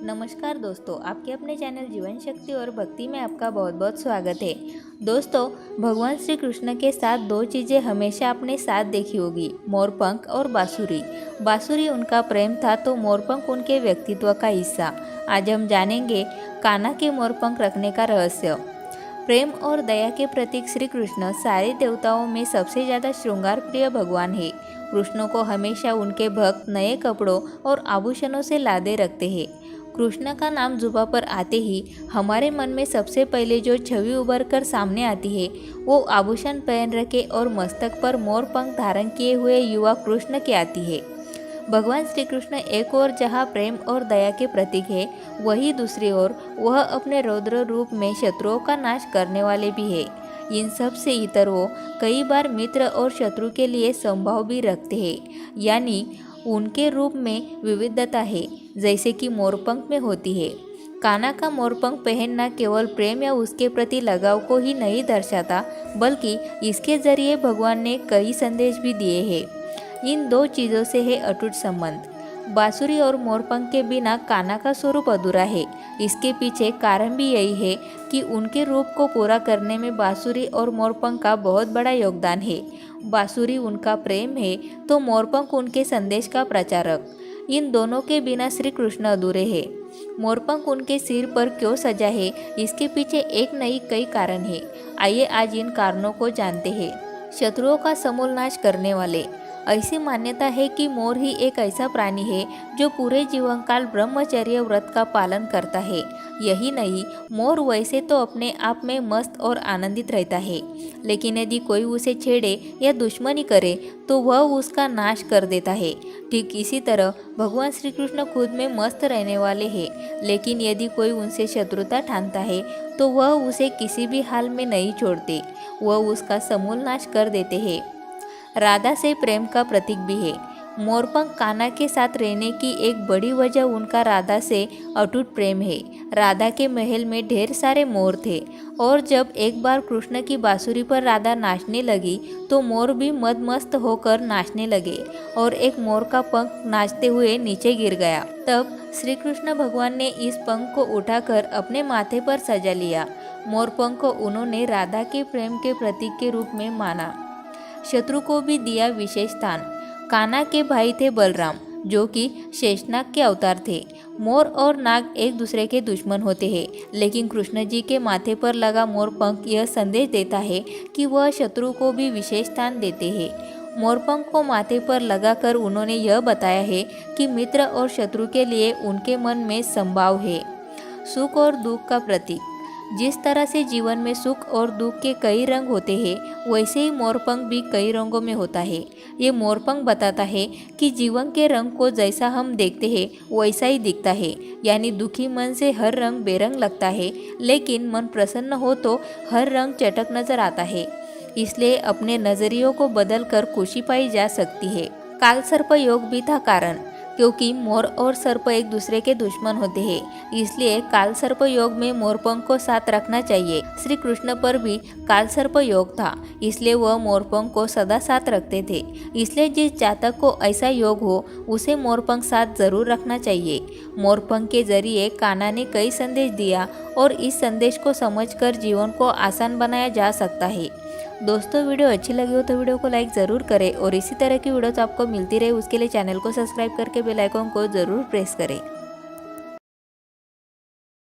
नमस्कार दोस्तों, आपके अपने चैनल जीवन शक्ति और भक्ति में आपका बहुत बहुत स्वागत है। दोस्तों, भगवान श्री कृष्ण के साथ दो चीज़ें हमेशा अपने साथ देखी होगी, मोरपंख और बांसुरी। बांसुरी उनका प्रेम था तो मोरपंख उनके व्यक्तित्व का हिस्सा। आज हम जानेंगे कान्हा के मोरपंख रखने का रहस्य। प्रेम और दया के प्रतीक श्री कृष्ण सारे देवताओं में सबसे ज़्यादा श्रृंगार प्रिय भगवान है। कृष्ण को हमेशा उनके भक्त नए कपड़ों और आभूषणों से लादे रखते हैं। कृष्ण का नाम जुबा पर आते ही हमारे मन में सबसे पहले जो छवि उभर कर सामने आती है वो आभूषण पहन रखे और मस्तक पर मोर पंख धारण किए हुए युवा कृष्ण की आती है। भगवान श्री कृष्ण एक ओर जहाँ प्रेम और दया के प्रतीक है, वहीं दूसरी ओर वह अपने रौद्र रूप में शत्रुओं का नाश करने वाले भी है। इन सब से इतर वो कई बार मित्र और शत्रु के लिए संभाव भी रखते हैं, यानी उनके रूप में विविधता है, जैसे कि मोरपंख में होती है। कान्हा का मोरपंख पहनना केवल प्रेम या उसके प्रति लगाव को ही नहीं दर्शाता, बल्कि इसके जरिए भगवान ने कई संदेश भी दिए हैं। इन दो चीज़ों से है अटूट संबंध। बांसुरी और मोरपंख के बिना कान्हा का स्वरूप अधूरा है। इसके पीछे कारण भी यही है कि उनके रूप को पूरा करने में बांसुरी और मोरपंख का बहुत बड़ा योगदान है। बांसुरी उनका प्रेम है तो मोरपंख उनके संदेश का प्रचारक। इन दोनों के बिना श्री कृष्ण अधूरे हैं। मोरपंख उनके सिर पर क्यों सजा है, इसके पीछे एक नहीं कई कारण है। आइए आज इन कारणों को जानते हैं। शत्रुओं का समूल नाश करने वाले। ऐसी मान्यता है कि मोर ही एक ऐसा प्राणी है जो पूरे जीवन काल ब्रह्मचर्य व्रत का पालन करता है। यही नहीं, मोर वैसे तो अपने आप में मस्त और आनंदित रहता है, लेकिन यदि कोई उसे छेड़े या दुश्मनी करे तो वह उसका नाश कर देता है। ठीक इसी तरह भगवान श्री कृष्ण खुद में मस्त रहने वाले हैं, लेकिन यदि कोई उनसे शत्रुता ठानता है तो वह उसे किसी भी हाल में नहीं छोड़ते, वह उसका समूल नाश कर देते हैं। राधा से प्रेम का प्रतीक भी है। मोरपंख कान्हा के साथ रहने की एक बड़ी वजह उनका राधा से अटूट प्रेम है। राधा के महल में ढेर सारे मोर थे और जब एक बार कृष्ण की बांसुरी पर राधा नाचने लगी तो मोर भी मदमस्त होकर नाचने लगे और एक मोर का पंख नाचते हुए नीचे गिर गया। तब श्री कृष्ण भगवान ने इस पंख को उठाकर अपने माथे पर सजा लिया। मोरपंख को उन्होंने राधा के प्रेम के प्रतीक के रूप में माना। शत्रु को भी दिया विशेष स्थान। कान्हा के भाई थे बलराम, जो कि शेषनाग के अवतार थे। मोर और नाग एक दूसरे के दुश्मन होते हैं, लेकिन कृष्ण जी के माथे पर लगा मोरपंख यह संदेश देता है कि वह शत्रु को भी विशेष स्थान देते हैं। मोरपंख को माथे पर लगाकर उन्होंने यह बताया है कि मित्र और शत्रु के लिए उनके मन में संभाव है। सुख और दुख का प्रतीक। जिस तरह से जीवन में सुख और दुख के कई रंग होते हैं, वैसे ही मोरपंख भी कई रंगों में होता है। ये मोरपंख बताता है कि जीवन के रंग को जैसा हम देखते हैं वैसा ही दिखता है, यानी दुखी मन से हर रंग बेरंग लगता है, लेकिन मन प्रसन्न हो तो हर रंग चटक नजर आता है। इसलिए अपने नजरियों को बदल कर खुशी पाई जा सकती है। काल सर्प योग भी था कारण, क्योंकि मोर और सर्प एक दूसरे के दुश्मन होते हैं, इसलिए काल सर्प योग में मोरपंख को साथ रखना चाहिए। श्री कृष्ण पर भी काल सर्प योग था, इसलिए वह मोरपंख को सदा साथ रखते थे। इसलिए जिस जातक को ऐसा योग हो उसे मोरपंख साथ जरूर रखना चाहिए। मोरपंख के जरिए कान्हा ने कई संदेश दिया और इस संदेश को समझकर जीवन को आसान बनाया जा सकता है। दोस्तों, वीडियो अच्छी लगी हो तो वीडियो को लाइक ज़रूर करें और इसी तरह की वीडियोस आपको मिलती रहे उसके लिए चैनल को सब्सक्राइब करके बेल आइकन को ज़रूर प्रेस करें।